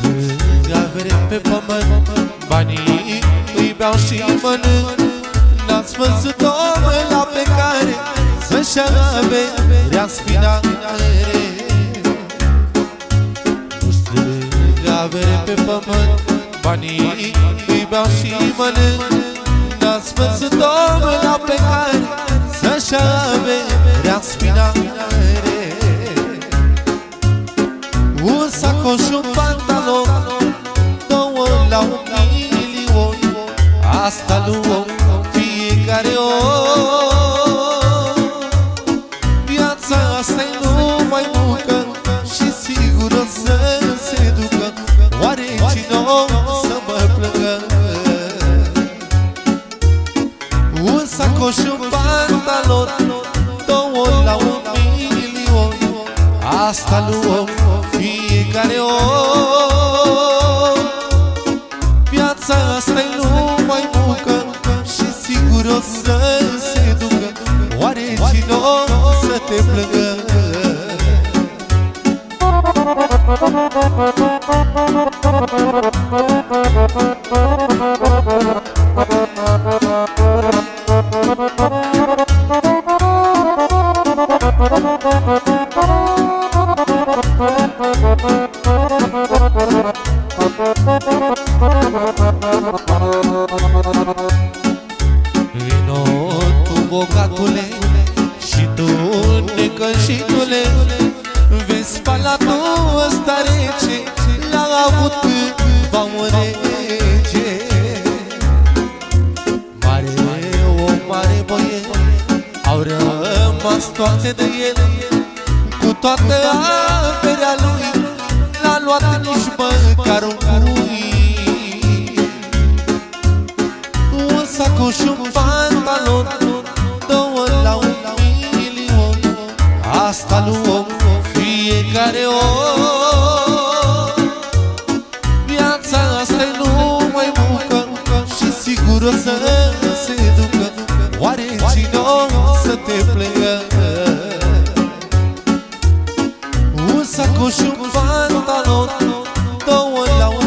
strâng avere pe pământ, banii îi beau și mănânc. N-ați văzut omul pe care să-și averea spinare. Nu strâng avere pe pământ, banii îi beau și mănânc. N-ați văzut omul pe care să-și averea spinare. Un sacoș și un pantalon, două la 1.000.000. Asta luăm fiecare om. Viața asta-i numai muncă și sigur o să se ducă. Oare cine o să mă plângă? Un sacoș și un pantalon, două la 1.000.000. Asta luăm fiecare om. Viața asta-i numai muncă și sigur o să se ducă. Oare cine o să te plângă? Vino tu, bogatule, și tu, necășitule, vezi palatul ăsta rece, l-a avut cândva un rege. Mare om, mare boier, au rămas toate de el. Cu toată averea lui, n-a luat nici măcar un cui. Un sacoș și un pantalon, două la 1.000.000. Asta luăm fiecare om. Viața asta-i numai muncă și sigur o să se ducă. Oare cine o să te plângă? Un sacoș și un pantalon, două la 1.000.000.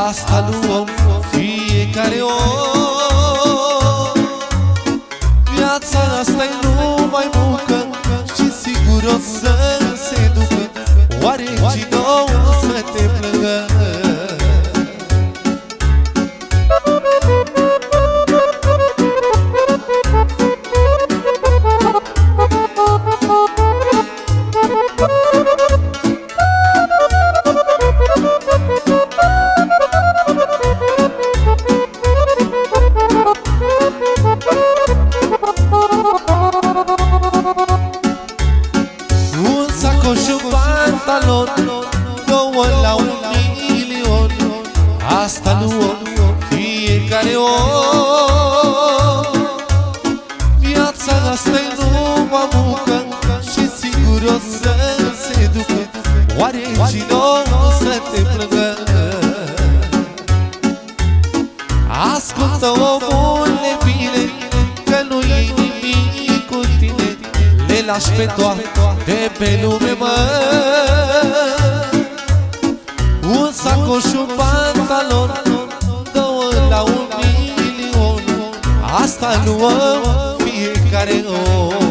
Asta luăm fiecare om. Viața asta-i numai muncă și sigur o să se ducă. Oare cine o să te plângă? Un sacoș și un pantalon, două la 1.000.000. Asta luăm fiecare om. Viața asta-i numai muncă și sigur o să se ducă. Oare cine o să te plângă? Ascultă, omule, bine, că nu-i nimic cu tine. Le lași pe toate pe lume, mă. Un sacoș și un pantalon, două la 1.000.000. Asta luăm fiecare om.